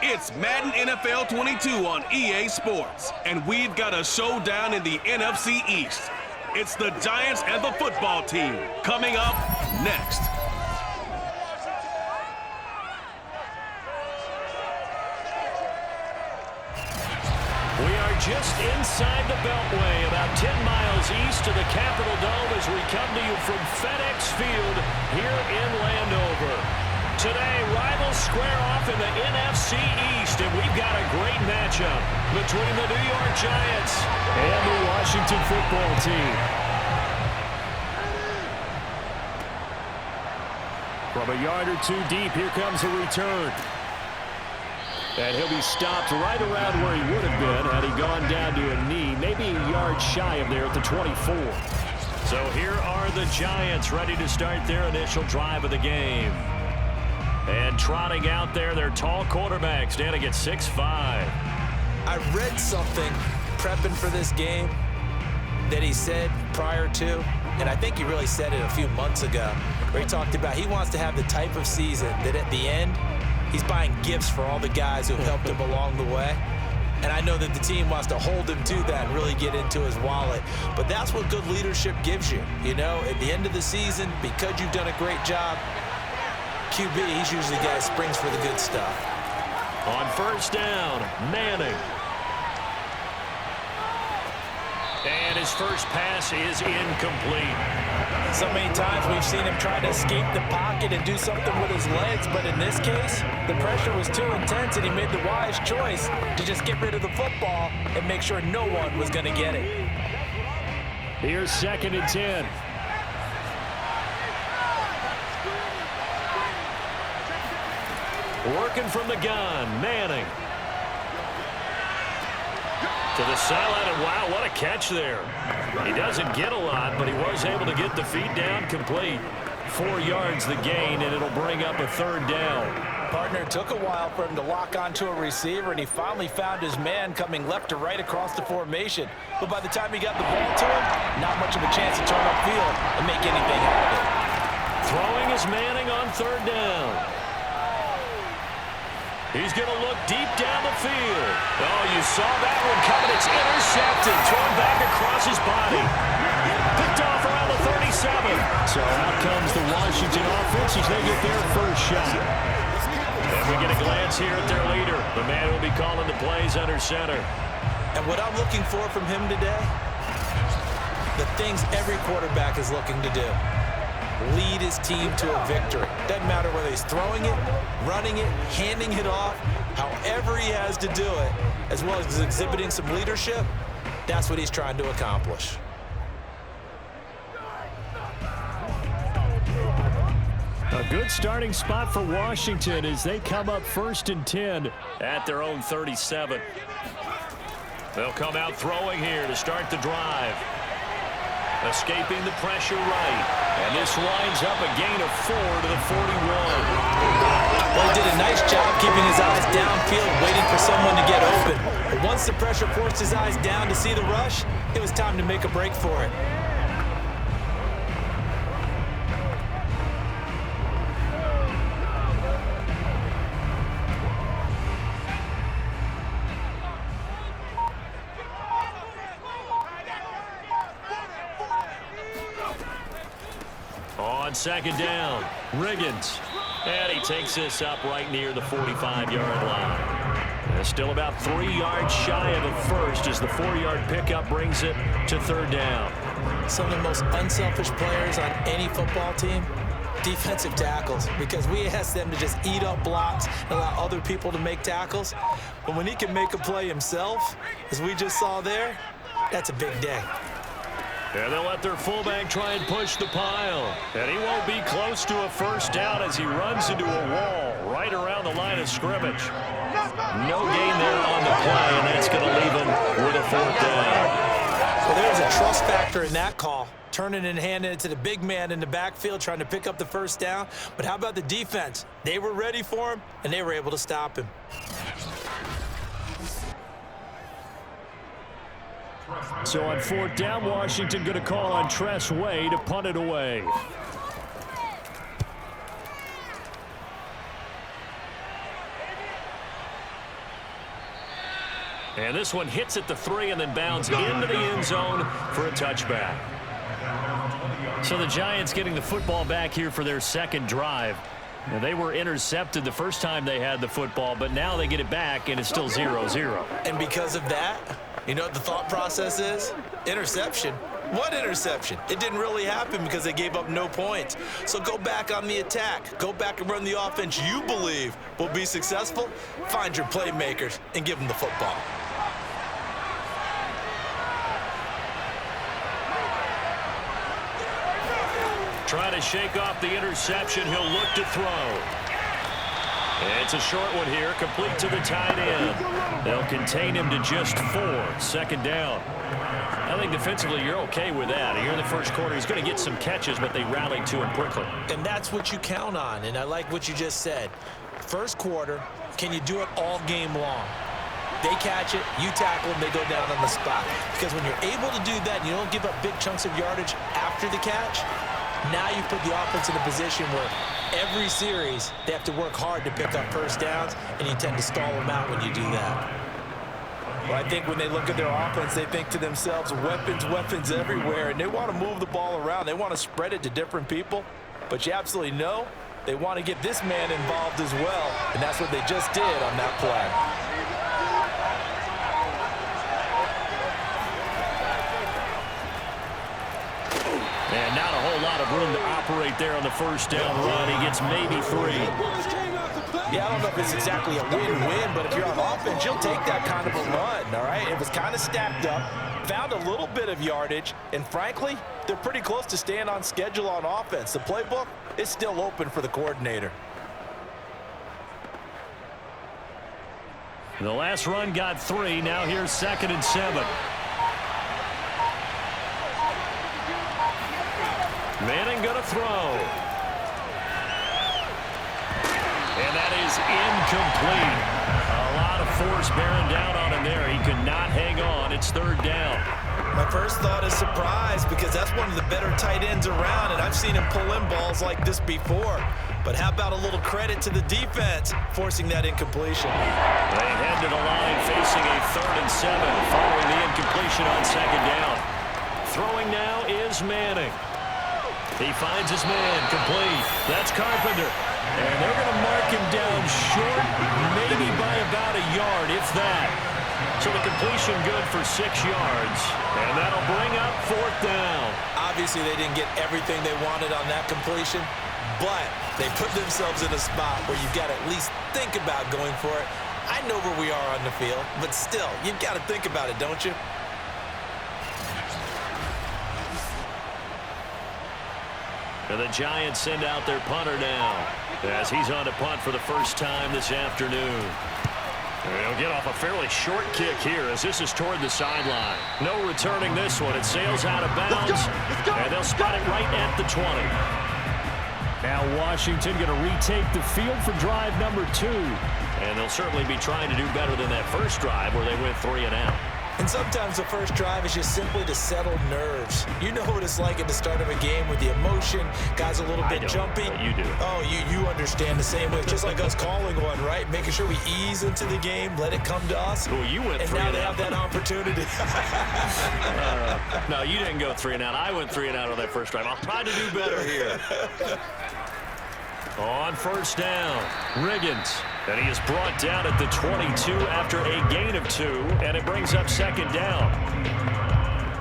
It's Madden NFL 22 on EA Sports, and we've got a showdown in the NFC East. It's the Giants and the football team coming up next. We are just inside the Beltway, about 10 miles east of the Capitol Dome as we come to you from FedEx Field here in Landover. Today, rivals square off in the NFC East, and we've got a great matchup between the New York Giants and the Washington football team. From a yard or two deep, here comes a return. And he'll be stopped right around where he would have been had he gone down to a knee, maybe a yard shy of there at the 24. So here are the Giants ready to start their initial drive of the game. And trotting out there, their tall quarterback standing at 6'5". I read something prepping for this game that he said prior to, and I think he really said it a few months ago, where he talked about he wants to have the type of season that at the end, he's buying gifts for all the guys who have helped him along the way. And I know that the team wants to hold him to that and really get into his wallet. But that's what good leadership gives you. You know, at the end of the season, because you've done a great job, QB, he's usually the guy that springs for the good stuff. On first down, Manning. And his first pass is incomplete. So many times we've seen him try to escape the pocket and do something with his legs, but in this case, the pressure was too intense and he made the wise choice to just get rid of the football and make sure no one was going to get it. Here's 2nd and 10. Working from the gun, Manning. To the sideline, and wow, what a catch there. He doesn't get a lot, but he was able to get the feet down complete. 4 yards the gain, and it'll bring up a 3rd down. Partner, took a while for him to lock onto a receiver, and he finally found his man coming left to right across the formation. But by the time he got the ball to him, not much of a chance to turn upfield and make anything out of it. Throwing is Manning on 3rd down. He's going to look deep down the field. Oh, you saw that one coming. It's intercepted. Thrown back across his body. Picked off around the 37. So out comes the Washington offense as they get their first shot. And we get a glance here at their leader, the man who will be calling the plays under center. And what I'm looking for from him today, the things every quarterback is looking to do. Lead his team to a victory. Doesn't matter whether he's throwing it, running it, handing it off, however he has to do it, as well as exhibiting some leadership, that's what he's trying to accomplish. A good starting spot for Washington as they come up 1st and 10 at their own 37. They'll come out throwing here to start the drive. Escaping the pressure right. And this winds up a gain of 4 to the 41. Well, he did a nice job keeping his eyes downfield, waiting for someone to get open. But once the pressure forced his eyes down to see the rush, it was time to make a break for it. On 2nd down, Riggins. And he takes this up right near the 45-yard line. And still about 3 yards shy of a first as the 4-yard pickup brings it to 3rd down. Some of the most unselfish players on any football team, defensive tackles, because we ask them to just eat up blocks and allow other people to make tackles. But when he can make a play himself, as we just saw there, that's a big day. And they'll let their fullback try and push the pile. And he won't be close to a first down as he runs into a wall right around the line of scrimmage. No gain there on the play, and that's going to leave him with a 4th down. Well, there's a trust factor in that call. Turning and handing it to the big man in the backfield, trying to pick up the first down. But how about the defense? They were ready for him, and they were able to stop him. So on 4th down, Washington going to call on Tress Way to punt it away. And this one hits at the 3 and then bounds into the end zone for a touchback. So the Giants getting the football back here for their second drive. Now, they were intercepted the first time they had the football, but now they get it back, and it's still 0-0. And because of that, you know what the thought process is? Interception. What interception? It didn't really happen because they gave up no points. So go back on the attack. Go back and run the offense you believe will be successful. Find your playmakers and give them the football. Trying to shake off the interception. He'll look to throw. It's a short one here, complete to the tight end. They'll contain him to just 4. Second down. I think defensively you're okay with that. Here in the first quarter, he's going to get some catches, but they rallied to him quickly. And that's what you count on, and I like what you just said. First quarter, can you do it all game long? They catch it, you tackle them, they go down on the spot. Because when you're able to do that and you don't give up big chunks of yardage after the catch, now you put the offense in a position where every series they have to work hard to pick up first downs, and you tend to stall them out when you do that. Well, I think when they look at their offense, they think to themselves, weapons, weapons everywhere, and they want to move the ball around. They want to spread it to different people, but you absolutely know they want to get this man involved as well, and that's what they just did on that play. And not a whole lot of room to operate there on the first down run. He gets maybe 3. Yeah, I don't know if it's exactly a win-win, but if you're on offense, you'll take that kind of a run, all right? It was kind of stacked up, found a little bit of yardage, and frankly, they're pretty close to staying on schedule on offense. The playbook is still open for the coordinator. The last run got 3. Now here's 2nd and 7. Manning going to throw. And that is incomplete. A lot of force bearing down on him there. He could not hang on. It's 3rd down. My first thought is surprise, because that's one of the better tight ends around, and I've seen him pull in balls like this before. But how about a little credit to the defense forcing that incompletion? They head to the line facing a 3rd and 7 following the incompletion on 2nd down. Throwing now is Manning. He finds his man, complete. That's Carpenter. And they're going to mark him down short, maybe by about a yard, if that. So the completion good for 6 yards. And that'll bring up 4th down. Obviously, they didn't get everything they wanted on that completion, but they put themselves in a spot where you've got to at least think about going for it. I know where we are on the field, but still, you've got to think about it, don't you? And the Giants send out their punter now as he's on to punt for the first time this afternoon. They'll get off a fairly short kick here as this is toward the sideline. No returning this one. It sails out of bounds, and they'll spot it right at the 20. Now Washington going to retake the field for drive number 2. And they'll certainly be trying to do better than that first drive where they went 3 and out. And sometimes the first drive is just simply to settle nerves. You know what it's like at the start of a game with the emotion. Guys a little bit jumpy. You do. Oh, you understand the same way. Just like us calling one, right? Making sure we ease into the game, let it come to us. Well, you went 3 and out. And now they have that opportunity. No, you didn't go 3 and out. I went 3 and out on that first drive. I'll try to do better here. On first down, Riggins. And he is brought down at the 22 after a gain of 2, and it brings up 2nd down.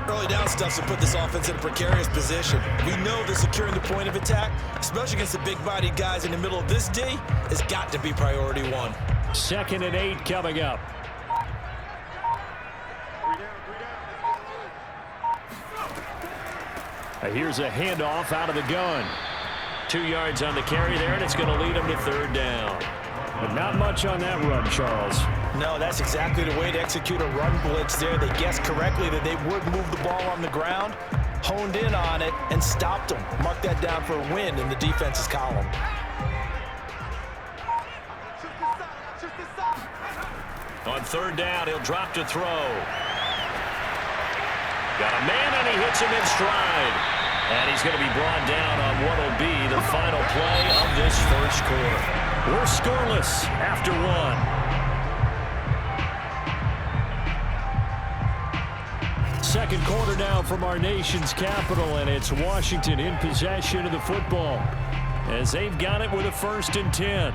Early down stuff to put this offense in a precarious position. We know that securing the point of attack, especially against the big-bodied guys in the middle of this D, has got to be priority 1. 2nd and 8 coming up. Here's a handoff out of the gun. 2 yards on the carry there, and it's going to lead them to 3rd down. But not much on that run, Charles. No, that's exactly the way to execute a run blitz there. They guessed correctly that they would move the ball on the ground, honed in on it, and stopped them. Mark that down for a win in the defense's column. On 3rd down, he'll drop to throw. Got a man, and he hits him in stride. And he's going to be brought down on what will be the final play of this first quarter. We're scoreless after 1. second quarter now from our nation's capital, and it's Washington in possession of the football as they've got it with a 1st and 10.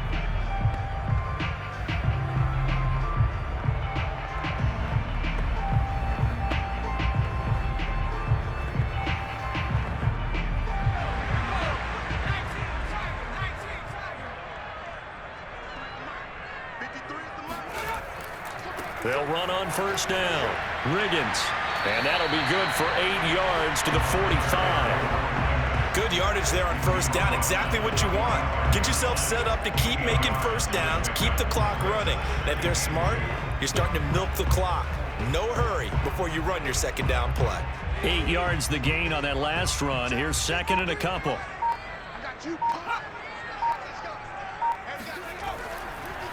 They'll run on 1st down. Riggins. And that'll be good for 8 yards to the 45. Good yardage there on 1st down. Exactly what you want. Get yourself set up to keep making 1st downs, keep the clock running. And if they're smart, you're starting to milk the clock. No hurry before you run your 2nd down play. 8 yards the gain on that last run. Here's 2nd and a couple.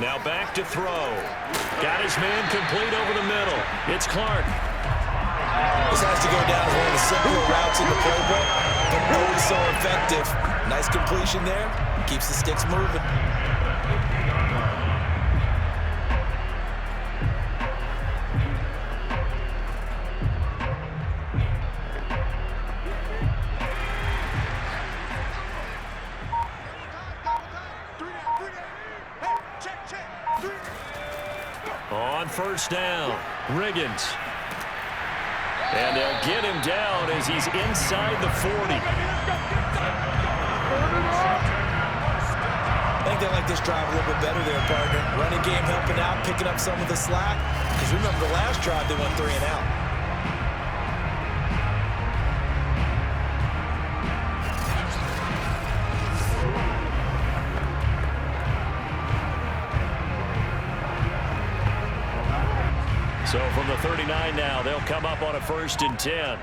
Now back to throw. Got his man complete over the middle. It's Clark. This has to go down as one of the simpler routes in the playbook, but always so effective. Nice completion there. Keeps the sticks moving. On 1st down, Riggins. And they'll get him down as he's inside the 40. I think they like this drive a little bit better there, partner. Running game helping out, picking up some of the slack. Because remember, the last drive, they went 3 and out. So from the 39 now, they'll come up on a 1st and 10.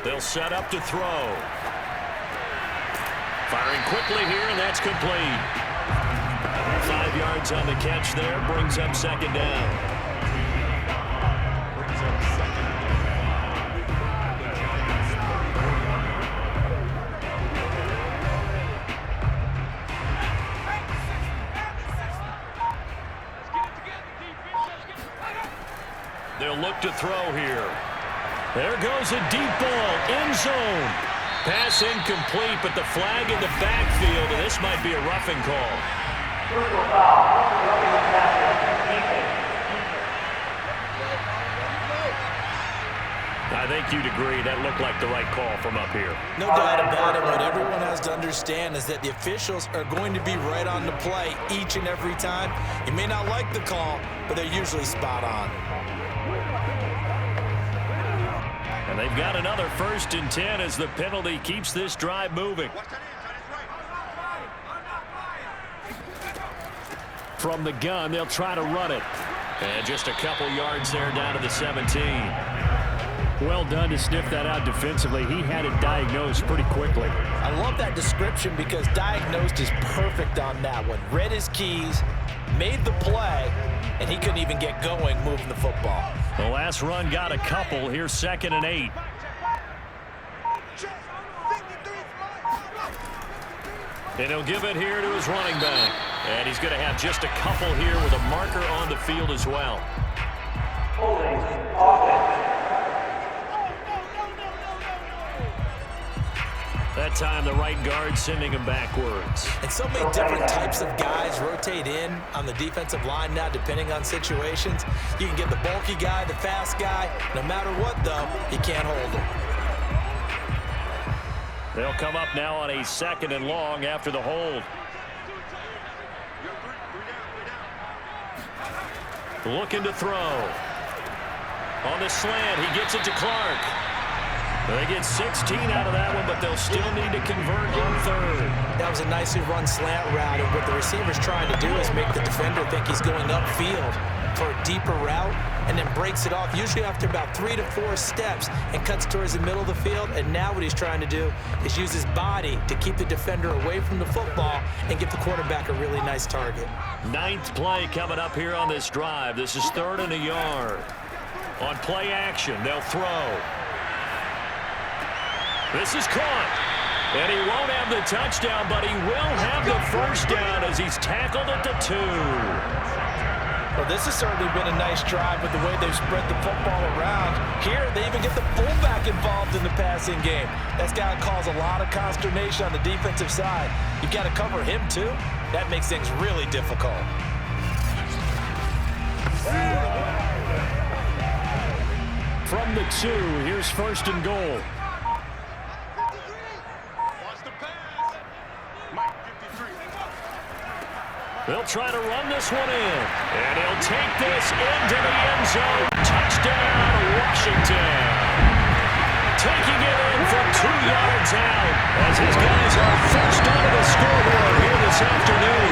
They'll set up to throw. Firing quickly here, and that's complete. 5 yards on the catch there, brings up 2nd down. They'll look to throw here. There goes a deep ball, end zone. Pass incomplete, but the flag in the backfield, and this might be a roughing call. I think you'd agree that looked like the right call from up here. No doubt about it. What everyone has to understand is that the officials are going to be right on the play each and every time. You may not like the call, but they're usually spot on. And they've got another 1st and 10 as the penalty keeps this drive moving. From the gun, they'll try to run it. And just a couple yards there down to the 17. Well done to sniff that out defensively. He had it diagnosed pretty quickly. I love that description because diagnosed is perfect on that one. Read his keys, made the play, and he couldn't even get going moving the football. The last run got a couple. Here's 2nd and 8. And he'll give it here to his running back. And he's going to have just a couple here with a marker on the field as well. Holding offense. That time the right guard sending him backwards. And so many different types of guys rotate in on the defensive line now depending on situations. You can get the bulky guy, the fast guy. No matter what, though, you can't hold him. They'll come up now on a 2nd and long after the hold. Looking to throw. On the slant, he gets it to Clark. They get 16 out of that one, but they'll still need to convert on 3rd. That was a nicely run slant route, and what the receiver's trying to do is make the defender think he's going upfield for a deeper route, and then breaks it off, usually after about 3 to 4 steps, and cuts towards the middle of the field. And now what he's trying to do is use his body to keep the defender away from the football and give the quarterback a really nice target. 9th play coming up here on this drive. This is 3rd and a yard. On play action, they'll throw. This is caught. And he won't have the touchdown, but he will have the 1st down as he's tackled at the 2. Well, this has certainly been a nice drive with the way they've spread the football around. Here, they even get the fullback involved in the passing game. That's got to cause a lot of consternation on the defensive side. You've got to cover him, too. That makes things really difficult. From the 2, here's 1st and goal. They'll try to run this one in. And he'll take this into the end zone. Touchdown, Washington. Taking it in from 2 yards out as his guys are first onto the scoreboard here this afternoon.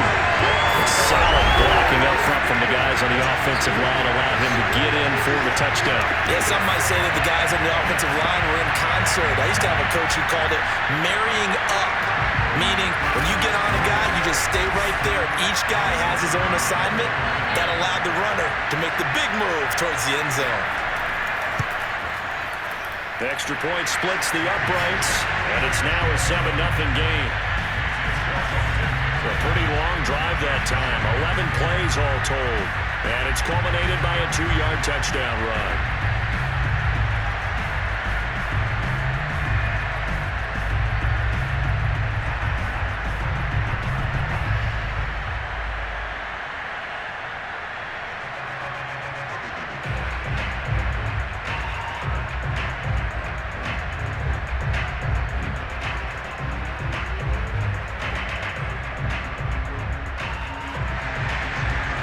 Solid blocking up front from the guys on the offensive line allowed him to get in for the touchdown. Yeah, some might say that the guys on the offensive line were in concert. I used to have a coach who called it marrying up, meaning when you get on a guy, you just stay right there. Each guy has his own assignment that allowed the runner to make the big move towards the end zone. The extra point splits the uprights, and it's now a 7-0 game. A pretty long drive that time, 11 plays all told, and it's culminated by a 2-yard touchdown run.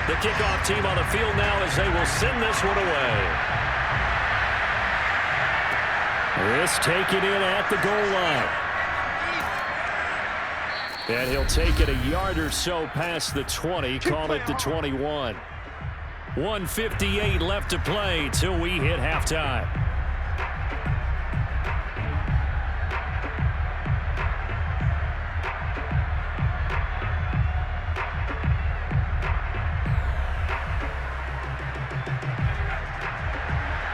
The kickoff team on the field now as they will send this one away. This taken in at the goal line. And he'll take it a yard or so past the 20, call it the 21. 1:58 left to play till we hit halftime.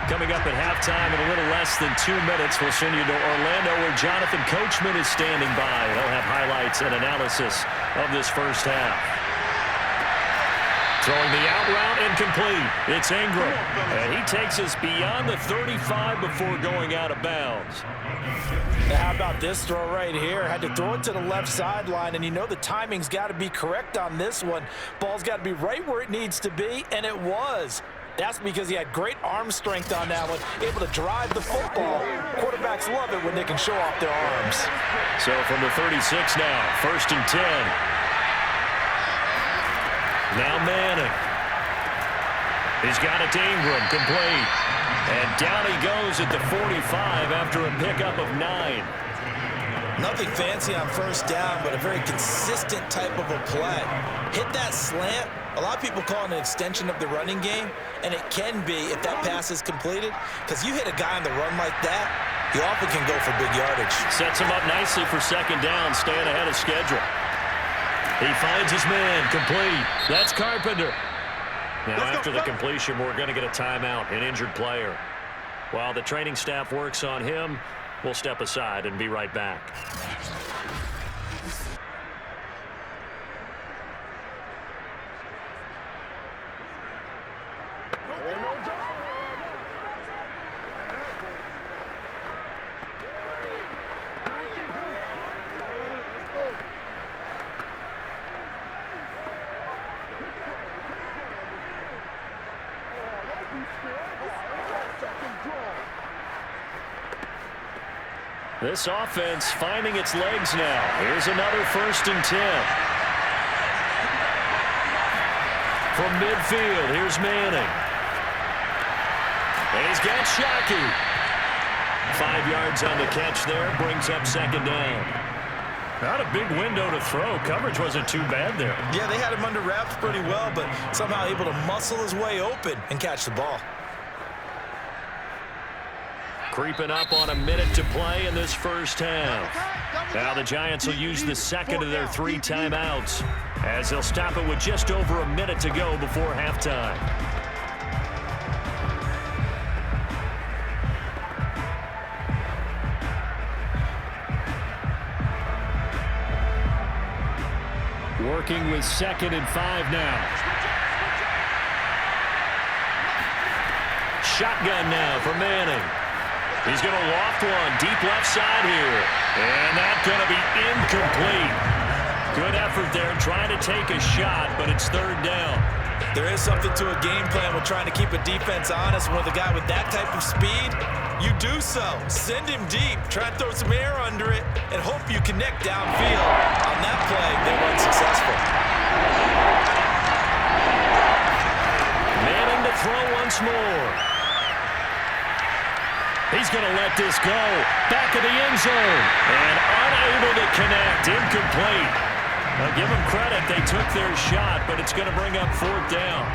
Coming up at halftime in a little less than 2 minutes, we'll send you to Orlando where Jonathan Coachman is standing by. He'll have highlights and analysis of this first half. Throwing the out route incomplete. It's Ingram. And he takes us beyond the 35 before going out of bounds. Now, how about this throw right here? Had to throw it to the left sideline, and you know the timing's got to be correct on this one. Ball's got to be right where it needs to be, and it was. That's because he had great arm strength on that one, able to drive the football. Quarterbacks love it when they can show off their arms. So from the 36 now, 1st and 10. Now Manning. He's got it to Ingram, complete. And down he goes at the 45 after a pickup of 9. Nothing fancy on first down, but a very consistent type of a play. Hit that slant. A lot of people call it an extension of the running game, and it can be if that pass is completed, because you hit a guy on the run like that, you often can go for big yardage. Sets him up nicely for 2nd down, staying ahead of schedule. He finds his man, complete. That's Carpenter. Now after the completion, we're going to get a timeout, an injured player. While the training staff works on him, we'll step aside and be right back. This offense finding its legs now. Here's another 1st and 10. From midfield, here's Manning. And he's got Shockey. 5 yards on the catch there, brings up 2nd down. Not a big window to throw. Coverage wasn't too bad there. Yeah, they had him under wraps pretty well, but somehow able to muscle his way open and catch the ball. Creeping up on a minute to play in this first half. Now the Giants will use the 2nd of their 3 timeouts as they'll stop it with just over a minute to go before halftime. Working with 2nd and 5 now. shotgun now for Manning. He's going to loft one deep left side here. And that's going to be incomplete. Good effort there trying to take a shot, but it's third down. There is something to a game plan with trying to keep a defense honest. With a guy with that type of speed, you do so. Send him deep, try and throw some air under it, and hope you connect downfield. On that play, they weren't successful. Manning to throw once more. He's going to let this go. Back of the end zone. And unable to connect. Incomplete. I'll give them credit. They took their shot, but it's going to bring up fourth down.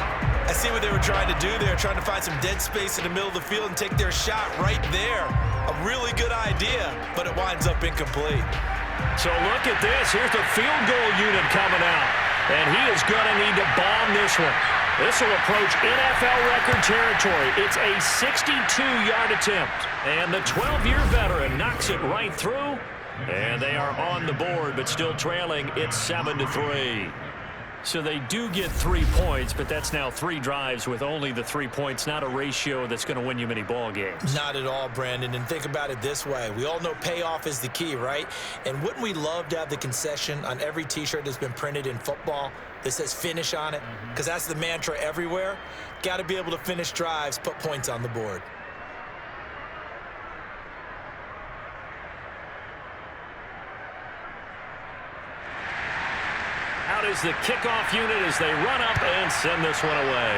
I see what they were trying to do there, trying to find some dead space in the middle of the field and take their shot right there. A really good idea, but it winds up incomplete. So look at this. Here's the field goal unit coming out. And he is going to need to bomb this one. This will approach NFL record territory. It's a 62-yard attempt. And the 12-year veteran knocks it right through. And they are on the board, but still trailing. It's 7-3. So they do get 3 points, but that's now 3 drives with only the 3 points. Not a ratio that's going to win you many ball games. Not at all, Brandon. And think about it this way. We all know payoff is the key, right? And wouldn't we love to have the concession on every T-shirt that's been printed in football that says finish on it? Because that's the mantra everywhere. Got to be able to finish drives, put points on the board. Out is the kickoff unit as they run up and send this one away.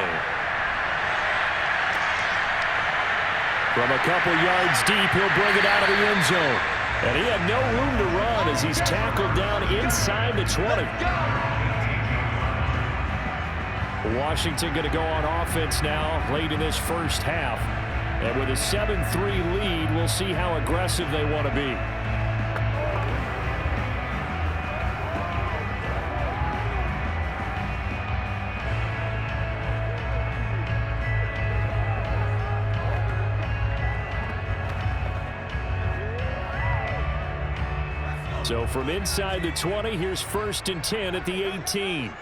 From a couple yards deep, he'll bring it out of the end zone. And he had no room to run as he's tackled down inside the 20. Washington going to go on offense now late in this first half. And with a 7-3 lead, we'll see how aggressive they want to be. So from inside the 20, here's 1st and 10 at the 18.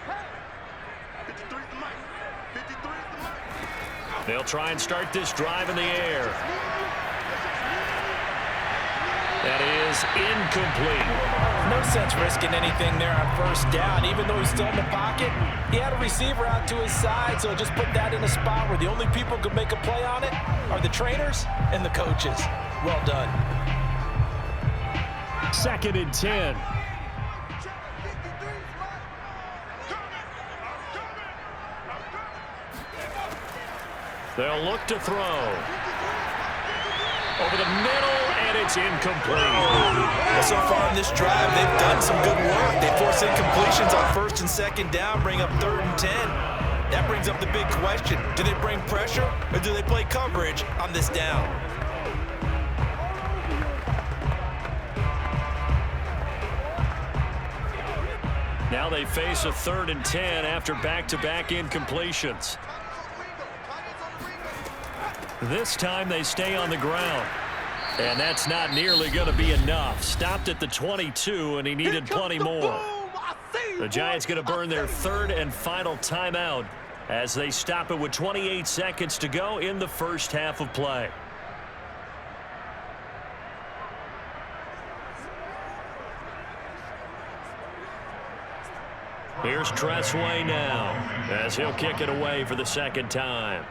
They'll try and start this drive in the air. That is incomplete. No sense risking anything there on first down. Even though he's still in the pocket, he had a receiver out to his side, so just put that in a spot where the only people who can make a play on it are the trainers and the coaches. Well done. 2nd and 10. They'll look to throw. Over the middle, and it's incomplete. Well, so far in this drive, they've done some good work. They force incompletions on 1st and 2nd down, bring up 3rd and 10. That brings up the big question. Do they bring pressure, or do they play coverage on this down? Now they face a 3rd and 10 after back-to-back incompletions. This time they stay on the ground. And that's not nearly going to be enough. Stopped at the 22, and he needed plenty more. The Giants going to burn their 3rd and final timeout as they stop it with 28 seconds to go in the first half of play. Here's Tressway now as he'll kick it away for the 2nd time.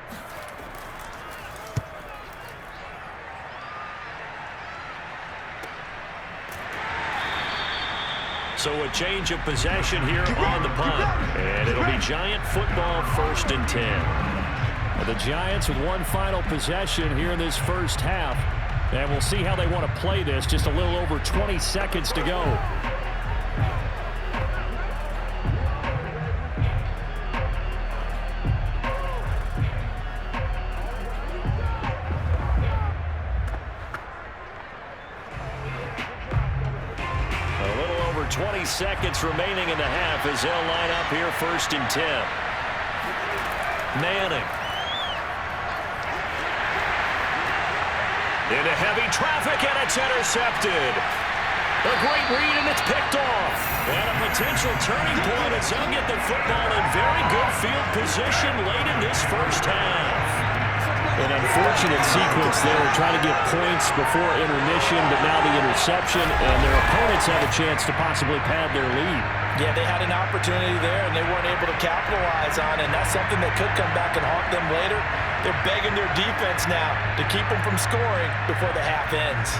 So a change of possession here on the punt. And it'll be Giant football 1st and 10. The Giants with one final possession here in this first half. And we'll see how they want to play this. Just a little over 20 seconds to go. A little over 20 seconds remaining in the half as they'll line up here 1st and 10. Manning. Into heavy traffic, and it's intercepted. A great read, and it's picked off. And a potential turning point as they'll get the football in very good field position late in this first half. An unfortunate sequence there, trying to get points before intermission, but now the interception, and their opponents have a chance to possibly pad their lead. Yeah, they had an opportunity there, and they weren't able to capitalize on it, and that's something that could come back and haunt them later. They're begging their defense now to keep them from scoring before the half ends.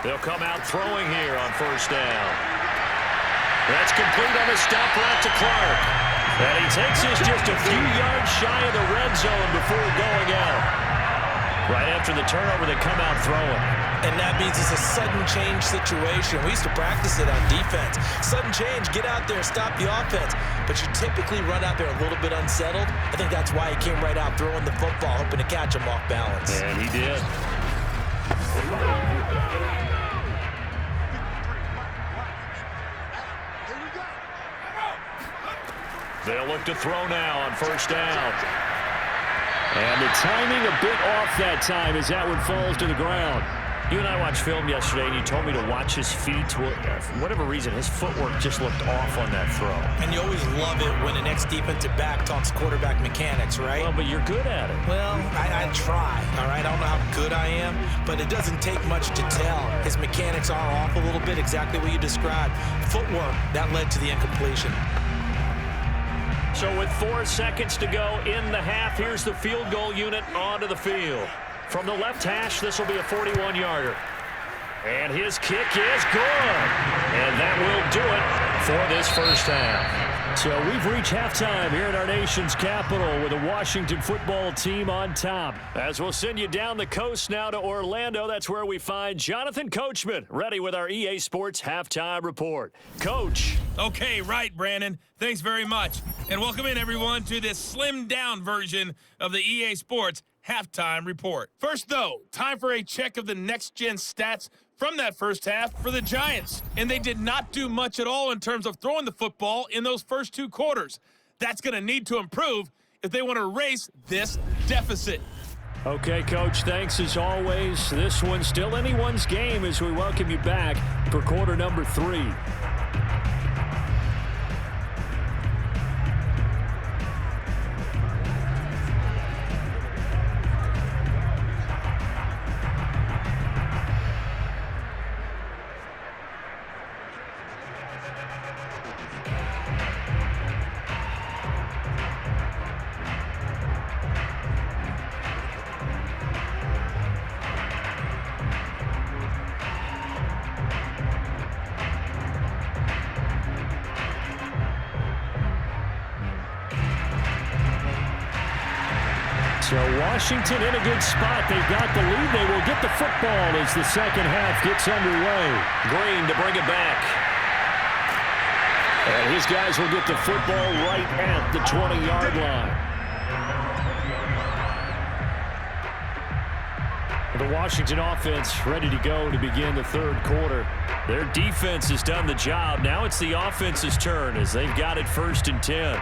They'll come out throwing here on first down. That's complete on the stop route to Clark. And he takes this just a few yards shy of the red zone before going out. Right after the turnover, they come out throwing. And that means it's a sudden change situation. We used to practice it on defense. Sudden change, get out there, stop the offense. But you typically run out there a little bit unsettled. I think that's why he came right out throwing the football, hoping to catch him off balance. And he did. They'll look to throw now on first down. And the timing a bit off that time as that one falls to the ground. You and I watched film yesterday, and you told me to watch his feet. For whatever reason, his footwork just looked off on that throw. And you always love it when an ex-defensive back talks quarterback mechanics, right? Well, but you're good at it. Well, I try, all right? I don't know how good I am, but it doesn't take much to tell. His mechanics are off a little bit, exactly what you described. Footwork, that led to the incompletion. So with 4 seconds to go in the half, here's the field goal unit onto the field. From the left hash, this will be a 41-yarder. And his kick is good. And that will do it for this first half. So we've reached halftime here at our nation's capital with the Washington football team on top. As we'll send you down the coast now to Orlando, that's where we find Jonathan Coachman, ready with our EA Sports halftime report. Coach. Okay, right, Brandon. Thanks very much. And welcome in, everyone, to this slimmed-down version of the EA Sports halftime report. First, though, time for a check of the next-gen stats from that first half for the Giants. And they did not do much at all in terms of throwing the football in those first 2 quarters. That's going to need to improve if they want to erase this deficit. Okay, Coach, thanks as always. This one's still anyone's game as we welcome you back for quarter number 3. So Washington in a good spot. They've got the lead. They will get the football as the second half gets underway. Green to bring it back. And his guys will get the football right at the 20-yard line. The Washington offense ready to go to begin the third quarter. Their defense has done the job. Now it's the offense's turn as they've got it 1st and 10.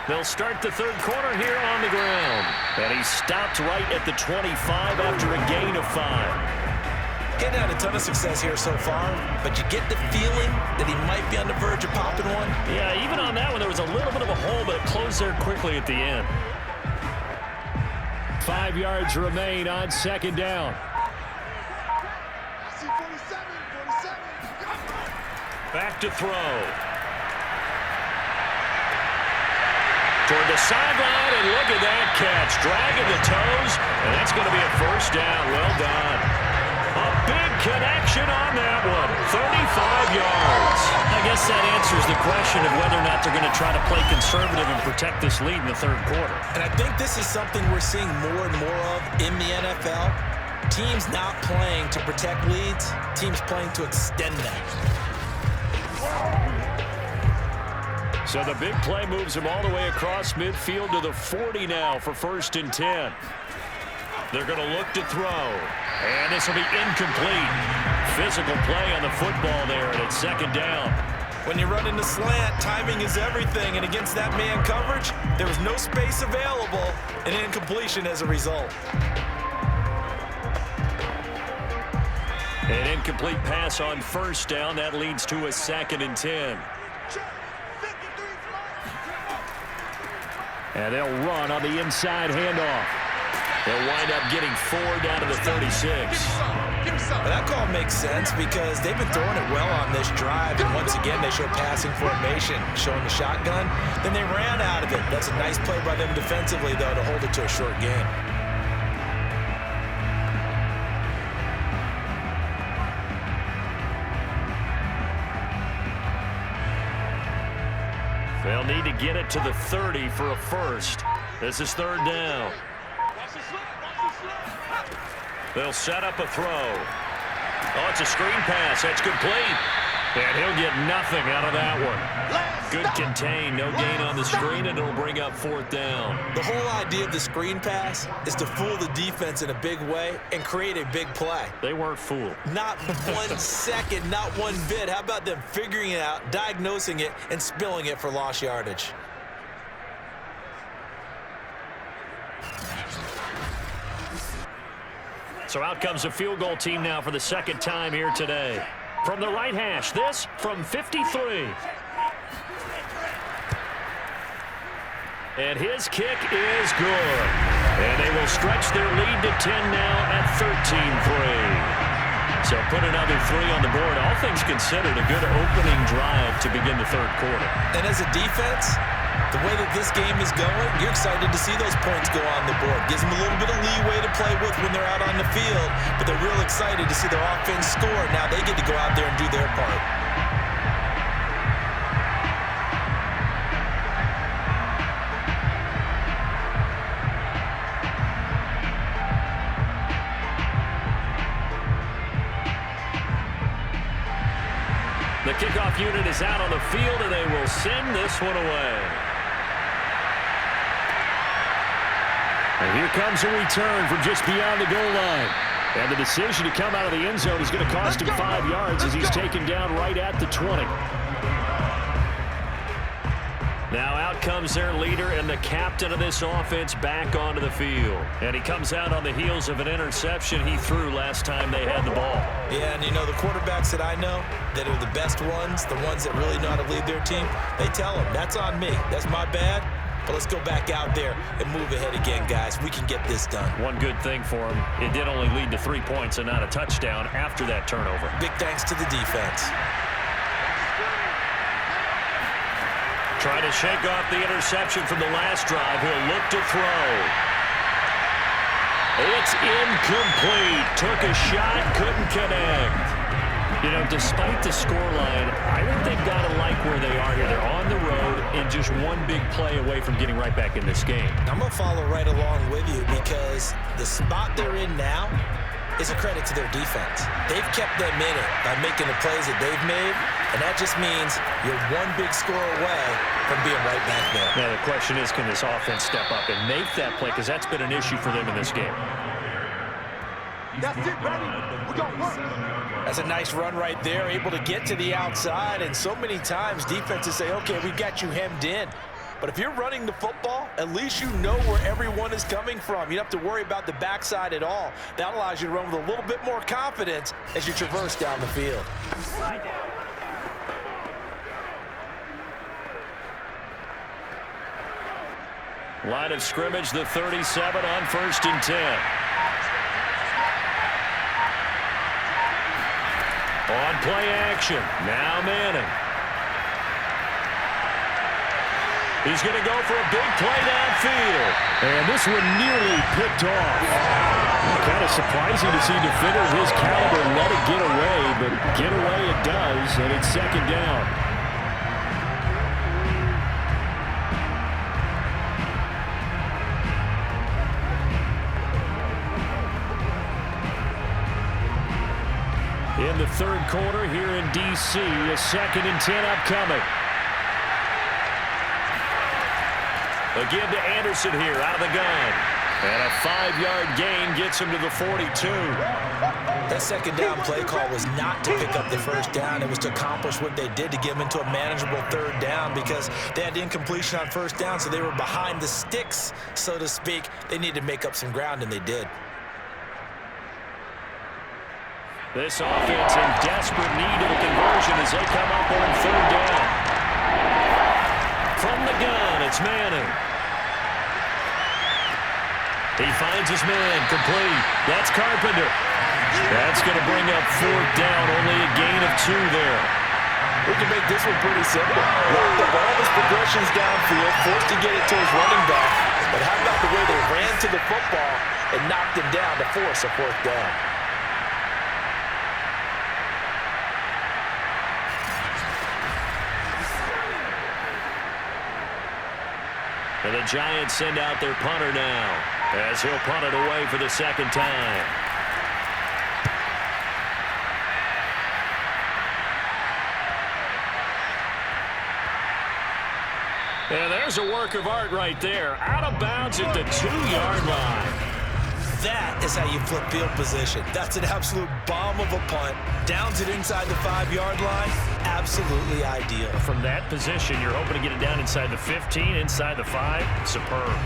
They'll start the third quarter here on the ground. And he stopped right at the 25 after a gain of 5. Getting out a ton of success here so far, but you get the feeling that he might be on the verge of popping one. Yeah, even on that one, there was a little bit of a hole, but it closed there quickly at the end. 5 yards remain on second down. Back to throw. Toward the sideline, and look at that catch. Dragging the toes, and that's going to be a first down. Well done. A big connection on that one. 35 yards. I guess that answers the question of whether or not they're going to try to play conservative and protect this lead in the third quarter. And I think this is something we're seeing more and more of in the NFL. Teams not playing to protect leads, teams playing to extend them. So the big play moves him all the way across midfield to the 40 now for 1st and 10. They're going to look to throw. And this will be incomplete. Physical play on the football there, and it's 2nd down. When you run into slant, timing is everything. And against that man coverage, there was no space available, and incompletion as a result. An incomplete pass on 1st down. That leads to a 2nd and 10. And they'll run on the inside handoff. They'll wind up getting 4 down to the 36. Well, that call makes sense because they've been throwing it well on this drive. And once again, they show passing formation, showing the shotgun. Then they ran out of it. That's a nice play by them defensively, though, to hold it to a short game. They'll need to get it to the 30 for a first. This is 3rd down. They'll set up a throw. Oh, it's a screen pass. That's complete. And he'll get nothing out of that one. Good contain. No gain on the screen, and it'll bring up 4th down. The whole idea of the screen pass is to fool the defense in a big way and create a big play. They weren't fooled. Not 1 second, not one bit. How about them figuring it out, diagnosing it, and spilling it for lost yardage? So out comes a field goal team now for the 2nd time here today. From the right hash, this from 53. And his kick is good. And they will stretch their lead to 10 now at 13-3. So put another 3 on the board. All things considered, a good opening drive to begin the 3rd quarter. And as a defense, the way that this game is going, you're excited to see those points go on the board. Gives them a little bit of leeway to play with when they're out on the field, but they're real excited to see their offense score. Now they get to go out there and do their part. The kickoff unit is out on the field, and they will send this one away. And here comes a return from just beyond the goal line. And the decision to come out of the end zone is going to cost him 5 yards as he's taken down right at the 20. Now out comes their leader and the captain of this offense back onto the field. And he comes out on the heels of an interception he threw last time they had the ball. Yeah, and you know, the quarterbacks that I know that are the best ones, the ones that really know how to lead their team, they tell them, that's on me. That's my bad. But let's go back out there and move ahead again, guys. We can get this done. One good thing for him, it did only lead to 3 points and not a touchdown after that turnover. Big thanks to the defense. Trying to shake off the interception from the last drive. He'll look to throw. It's incomplete. Took a shot, couldn't connect. You know, despite the scoreline, I think they've got to like where they are here. They're on the road and just one big play away from getting right back in this game. I'm going to follow right along with you because the spot they're in now is a credit to their defense. They've kept them in it by making the plays that they've made, and that just means you're one big score away from being right back there. Now, the question is, can this offense step up and make that play? Because that's been an issue for them in this game. That's it, ready. We got work. That's a nice run right there, able to get to the outside, and so many times defenses say, okay, we got you hemmed in. But if you're running the football, at least you know where everyone is coming from. You don't have to worry about the backside at all. That allows you to run with a little bit more confidence as you traverse down the field. Line of scrimmage, the 37 on 1st and 10. On play action, now Manning. He's going to go for a big play downfield. And this one nearly picked off. Kind of surprising to see defenders his caliber let it get away, but get away it does, and it's 2nd down. in the third quarter here in D.C. A 2nd and 10 upcoming. A give to Anderson here out of the gun. And a 5-yard gain gets him to the 42. That second down play call was not to pick up the first down. It was to accomplish what they did to get them into a manageable third down because they had the incompletion on first down, so they were behind the sticks, so to speak. They needed to make up some ground, and they did. This offense in desperate need of a conversion as they come up on third down. From the gun, it's Manning. He finds his man, complete. That's Carpenter. That's going to bring up 4th down, only a gain of 2 there. We can make this one pretty simple. Locked up all his progressions downfield, forced to get it to his running back. But how about the way they ran to the football and knocked him down to force a 4th down? And the Giants send out their punter now as he'll punt it away for the 2nd time. And there's a work of art right there. Out of bounds at the 2-yard line. That is how you flip field position. That's an absolute bomb of a punt. Downs it inside the 5-yard line. Absolutely ideal. From that position, you're hoping to get it down inside the 15, inside the 5. Superb.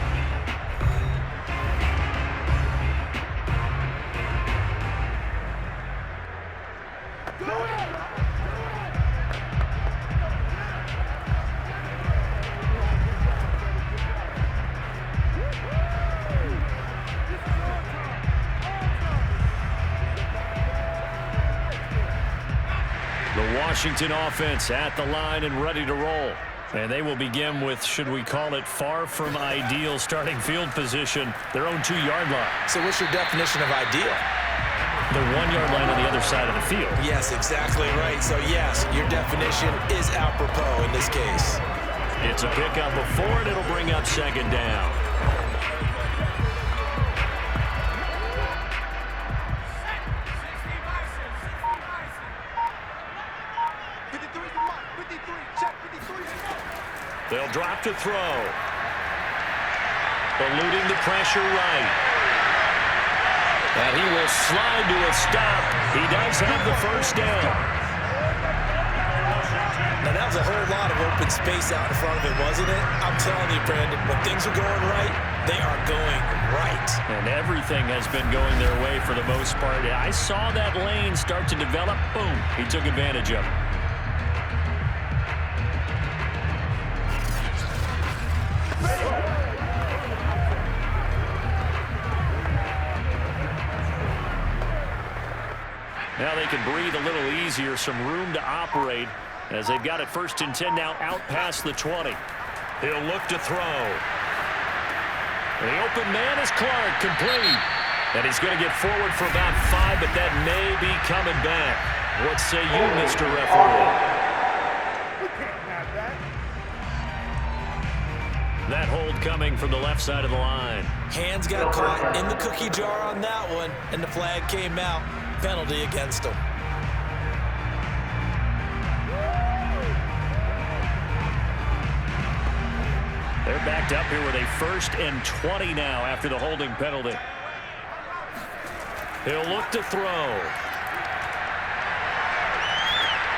Washington offense at the line and ready to roll. And they will begin with, should we call it, far from ideal starting field position, their own 2-yard line. So what's your definition of ideal? The 1-yard line on the other side of the field. Yes, exactly right. So yes, your definition is apropos in this case. It's a pickup of 4, and it'll bring up 2nd down. They'll drop to throw. Eluding the pressure right. And he will slide to a stop. He does have the 1st down. Now, that was a whole lot of open space out in front of him, wasn't it? I'm telling you, Brandon, when things are going right, they are going right. And everything has been going their way for the most part. I saw that lane start to develop. Boom. He took advantage of it. Now they can breathe a little easier, some room to operate as they've got it 1st and 10 now out past the 20. He'll look to throw. The open man is Clark, complete. And he's going to get forward for about 5, but that may be coming back. What say you, Mr. Referee? We can't have that. That hold coming from the left side of the line. Hands got caught in the cookie jar on that one, and the flag came out. Penalty against him. They're backed up here with a 1st and 20 now after the holding penalty. He'll look to throw.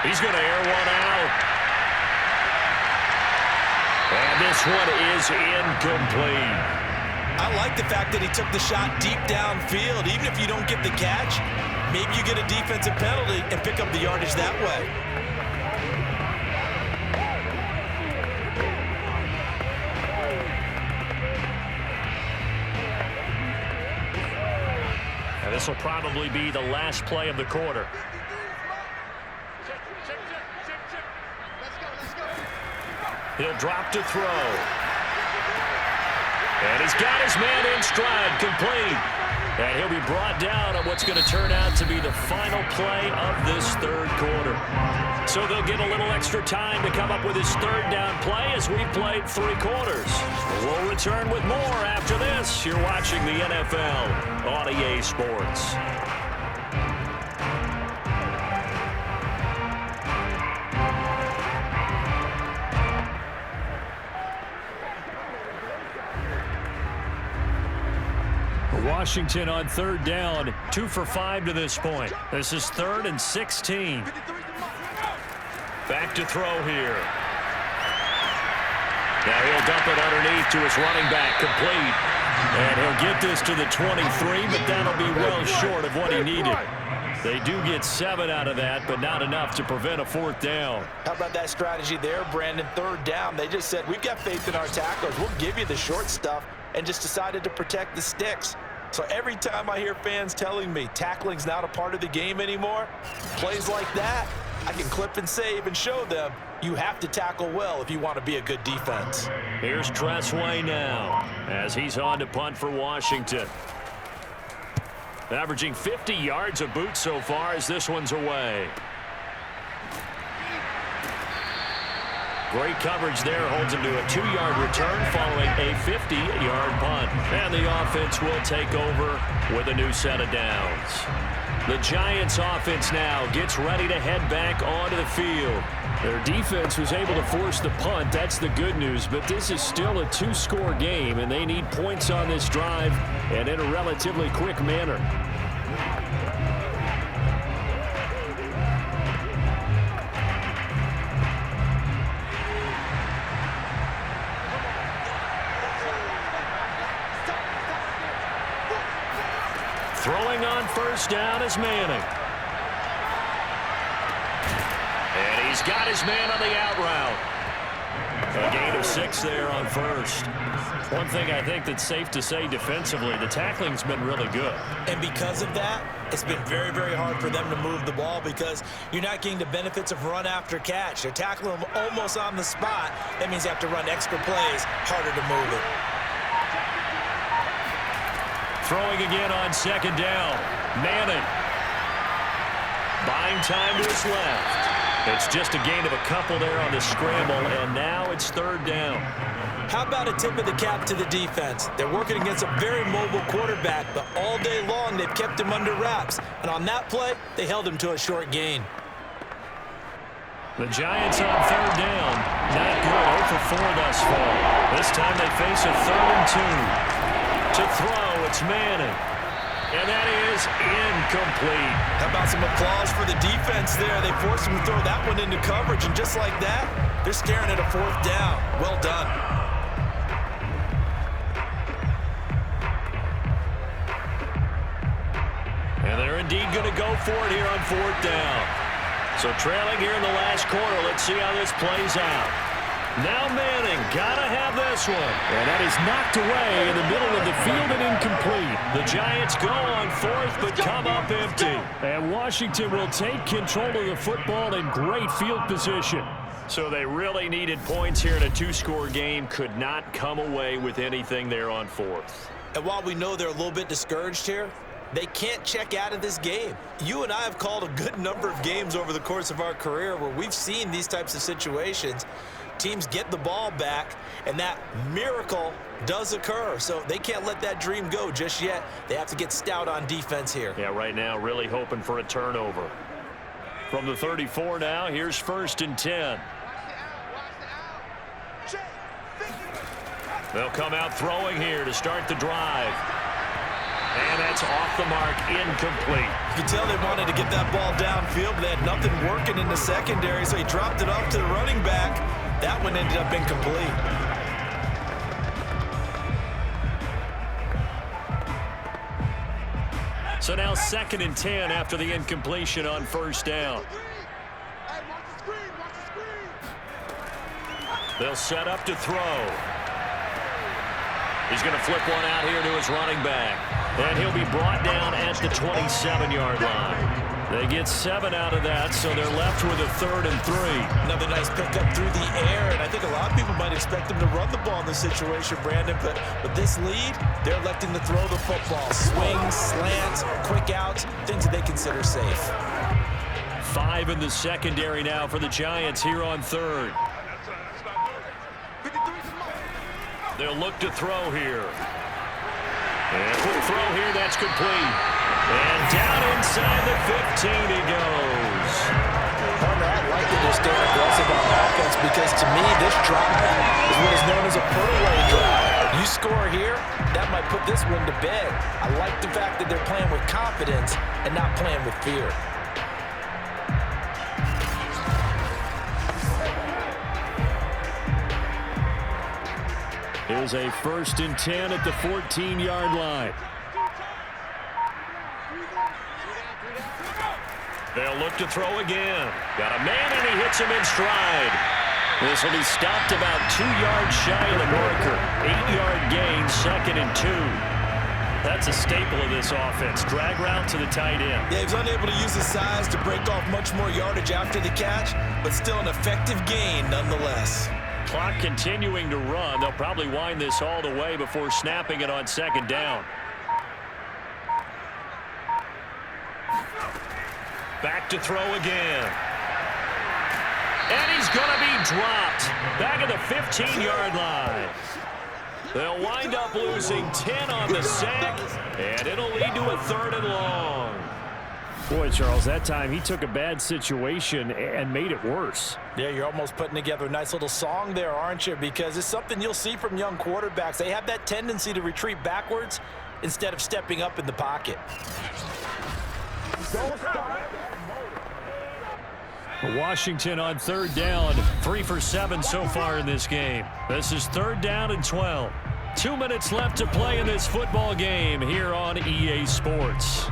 He's going to air one out. And this one is incomplete. I like the fact that he took the shot deep downfield. Even if you don't get the catch, maybe you get a defensive penalty and pick up the yardage that way. And this will probably be the last play of the quarter. He'll drop to throw. And he's got his man in stride, complete. And he'll be brought down on what's going to turn out to be the final play of this 3rd quarter. So they'll get a little extra time to come up with his 3rd down play as we've played 3 quarters. We'll return with more after this. You're watching the NFL on EA Sports. Washington on third down. 2 for 5 to this point. This is 3rd and 16. Back to throw here. Now he'll dump it underneath to his running back, complete. And he'll get this to the 23, but that'll be well short of what he needed. They do get 7 out of that, but not enough to prevent a 4th down. How about that strategy there, Brandon? 3rd down. They just said, we've got faith in our tacklers. We'll give you the short stuff, and just decided to protect the sticks. So every time I hear fans telling me tackling's not a part of the game anymore, plays like that, I can clip and save and show them you have to tackle well if you want to be a good defense. Here's Tressway now as he's on to punt for Washington. Averaging 50 yards a boot so far as this one's away. Great coverage there, holds him to a 2-yard return following a 50-yard punt. And the offense will take over with a new set of downs. The Giants offense now gets ready to head back onto the field. Their defense was able to force the punt. That's the good news, but this is still a 2-score game, and they need points on this drive and in a relatively quick manner. Throwing on first down is Manning. And he's got his man on the out route. A gain of 6 there on first. One thing I think that's safe to say defensively, the tackling's been really good. And because of that, it's been very, very hard for them to move the ball because you're not getting the benefits of run after catch. They're tackling them almost on the spot. That means you have to run extra plays, harder to move it. Throwing again on second down. Manning. Buying time to his left. It's just a gain of a couple there on the scramble, and now it's 3rd down. How about a tip of the cap to the defense? They're working against a very mobile quarterback, but all day long they've kept him under wraps. And on that play, they held him to a short gain. The Giants on 3rd down. Not good. 0 for 4 thus far. This time they face a 3rd and 2. To throw, it's Manning. And that is incomplete. How about some applause for the defense there? They forced him to throw that one into coverage, and just like that, they're staring at a 4th down. Well done. And they're indeed going to go for it here on 4th down. So trailing here in the last quarter, let's see how this plays out. Now Manning, gotta have this one. And that is knocked away in the middle of the field and incomplete. The Giants go on 4th, but come up empty. And Washington will take control of the football in great field position. So they really needed points here in a 2-score game. Could not come away with anything there on 4th. And while we know they're a little bit discouraged here, they can't check out of this game. You and I have called a good number of games over the course of our career where we've seen these types of situations. Teams get the ball back, and that miracle does occur. So they can't let that dream go just yet. They have to get stout on defense here. Yeah, right now really hoping for a turnover. From the 34 now, here's 1st and 10. They'll come out throwing here to start the drive. And that's off the mark, incomplete. You can tell they wanted to get that ball downfield, but they had nothing working in the secondary, so he dropped it off to the running back. That one ended up incomplete. So now 2nd and 10 after the incompletion on first down. They'll set up to throw. He's going to flip one out here to his running back. And he'll be brought down at the 27-yard line. They get 7 out of that, so they're left with a 3rd and 3. Another nice pickup through the air, and I think a lot of people might expect them to run the ball in this situation, Brandon, but with this lead, they're electing to throw the football. Swings, slants, quick outs, things that they consider safe. 5 in the secondary now for the Giants here on 3rd. They'll look to throw here. And quick throw here, that's complete. And down inside the 15 he goes. I'd like to just stay aggressive on offense because to me, this drive is what is known as a put-away drive. You You score here, that might put this one to bed. I like the fact that they're playing with confidence and not playing with fear. Here's a 1st and 10 at the 14-yard line. They'll look to throw again. Got a man, and he hits him in stride. This will be stopped about 2 yards shy of the marker. 8-yard gain, 2nd and 2. That's a staple of this offense. Drag route to the tight end. Yeah, he was unable to use his size to break off much more yardage after the catch, but still an effective gain nonetheless. Clock continuing to run. They'll probably wind this all the way before snapping it on 2nd down. Back to throw again. And he's going to be dropped back at the 15-yard line. They'll wind up losing 10 on the sack, and it'll lead to a 3rd and long. Boy, Charles, that time he took a bad situation and made it worse. Yeah, you're almost putting together a nice little song there, aren't you? Because it's something you'll see from young quarterbacks. They have that tendency to retreat backwards instead of stepping up in the pocket. Washington on 3rd down. 3 for 7 so far in this game. This is 3rd down and 12. 2 minutes left to play in this football game here on EA Sports.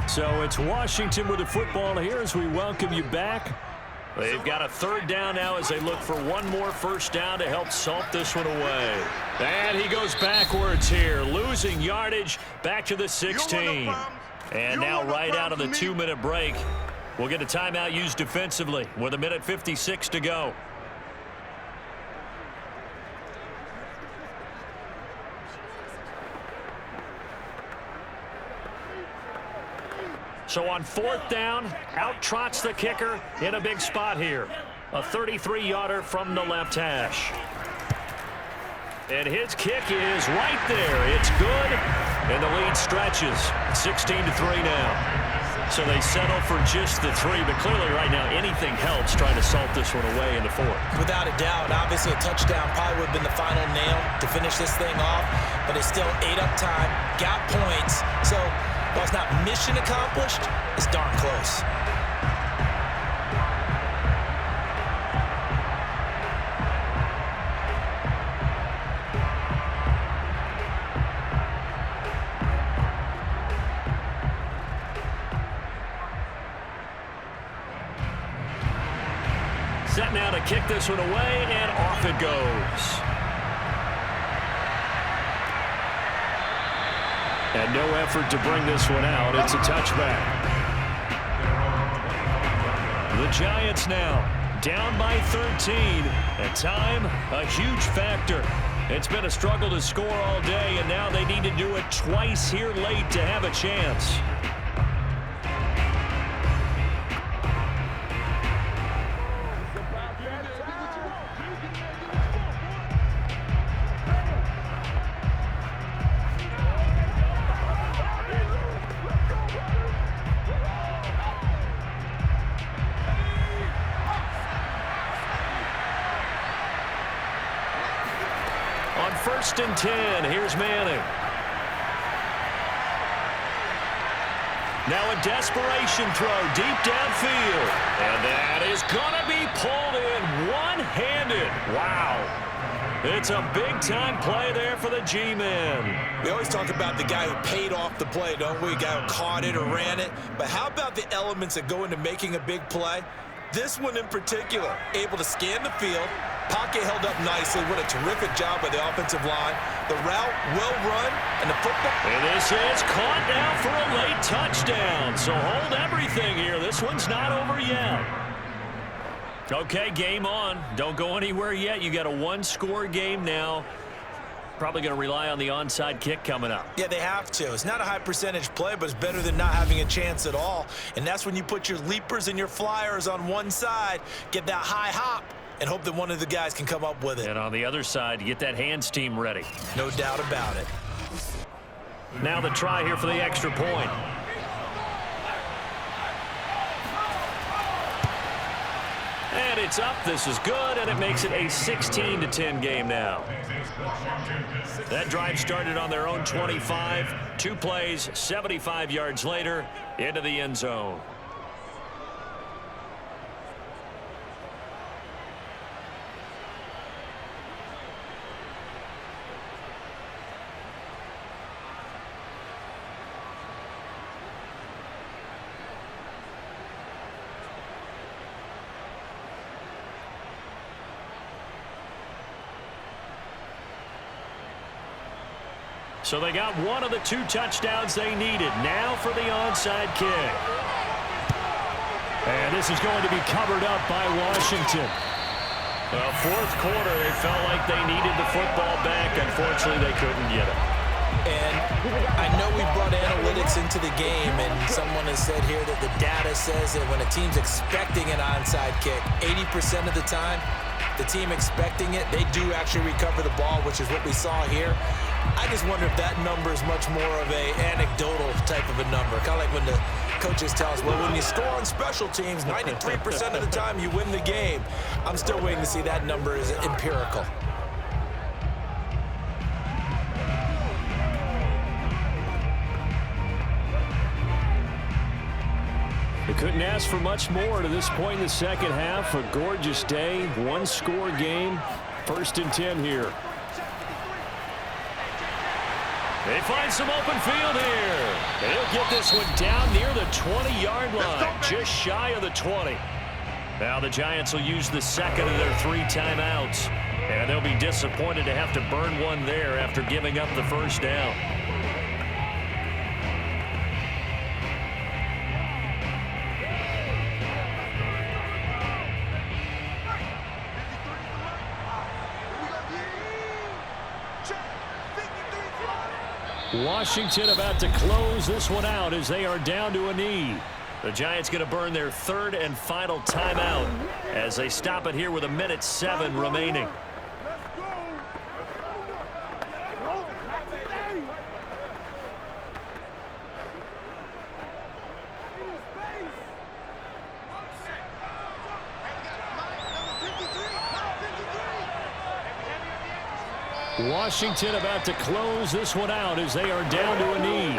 So it's Washington with the football here as we welcome you back. They've got a 3rd down now as they look for one more 1st down to help salt this one away. And he goes backwards here, losing yardage back to the 16. And now right out of the 2-minute break, we'll get a timeout used defensively with 1:56 to go. So on 4th down, out trots the kicker in a big spot here. A 33-yarder from the left hash. And his kick is right there. It's good. And the lead stretches. 16-3 now. So they settle for just the 3. But clearly right now anything helps trying to salt this one away in the 4th. Without a doubt, obviously a touchdown probably would have been the final nail to finish this thing off. But it's still ate up time, got points. So while it's not mission accomplished, it's darn close. Set now to kick this one away, and off it goes. And no effort to bring this one out. It's a touchback. The Giants now down by 13. At time, a huge factor. It's been a struggle to score all day, and now they need to do it twice here late to have a chance. On 1st and 10, here's Manning. Now a desperation throw deep downfield. And that is going to be pulled in one-handed. Wow. It's a big-time play there for the G-men. We always talk about the guy who paid off the play, don't we? The guy who caught it or ran it. But how about the elements that go into making a big play? This one in particular, able to scan the field. Pocket held up nicely. What a terrific job by the offensive line. The route well run, and the football. And this is caught now for a late touchdown. So hold everything here. This one's not over yet. Okay, game on. Don't go anywhere yet. You got a one-score game now. Probably going to rely on the onside kick coming up. Yeah, they have to. It's not a high percentage play, but it's better than not having a chance at all. And that's when you put your leapers and your flyers on one side, get that high hop, and hope that one of the guys can come up with it. And on the other side, you get that hands team ready. No doubt about it. Now the try here for the extra point. It's up. This is good, and it makes it a 16-10 game now. That drive started on their own 25. 2 plays, 75 yards later, into the end zone. So they got one of the 2 touchdowns they needed. Now for the onside kick. And this is going to be covered up by Washington. Well, fourth quarter, they felt like they needed the football back. Unfortunately, they couldn't get it. And I know we brought analytics into the game, and someone has said here that the data says that when a team's expecting an onside kick, 80% of the time, the team expecting it, they do actually recover the ball, which is what we saw here. I just wonder if that number is much more of a anecdotal type of a number. Kind of like when the coaches tell us, well, when you score on special teams, 93% of the time you win the game. I'm still waiting to see that number is empirical. They couldn't ask for much more to this point in the second half. A gorgeous day, 1-score game. 1st and 10 here. They find some open field here. They'll get this one down near the 20-yard line, just shy of the 20. Now the Giants will use the second of their 3 timeouts, and they'll be disappointed to have to burn one there after giving up the first down. Washington about to close this one out as they are down to a knee. The Giants going to burn their 3rd and final timeout as they stop it here with 1:07 remaining. Washington about to close this one out as they are down to a knee.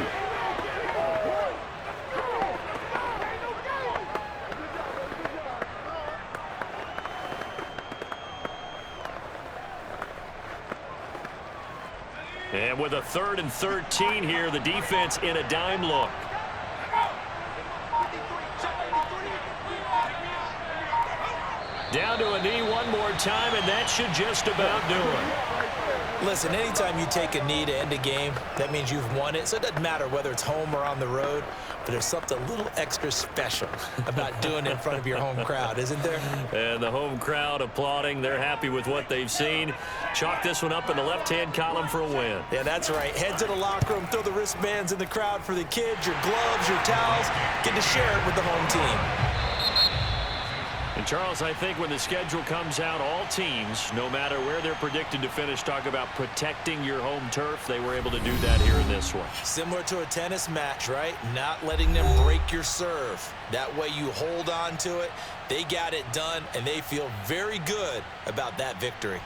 And with a 3rd and 13 here, the defense in a dime look. Down to a knee one more time, and that should just about do it. Listen, anytime you take a knee to end a game, that means you've won it. So it doesn't matter whether it's home or on the road, but there's something a little extra special about doing it in front of your home crowd, isn't there? And the home crowd applauding. They're happy with what they've seen. Chalk this one up in the left-hand column for a win. Yeah, that's right. Head to the locker room, throw the wristbands in the crowd for the kids, your gloves, your towels. Get to share it with the home team. And, Charles, I think when the schedule comes out, all teams, no matter where they're predicted to finish, talk about protecting your home turf. They were able to do that here in this one. Similar to a tennis match, right? Not letting them break your serve. That way you hold on to it. They got it done, and they feel very good about that victory.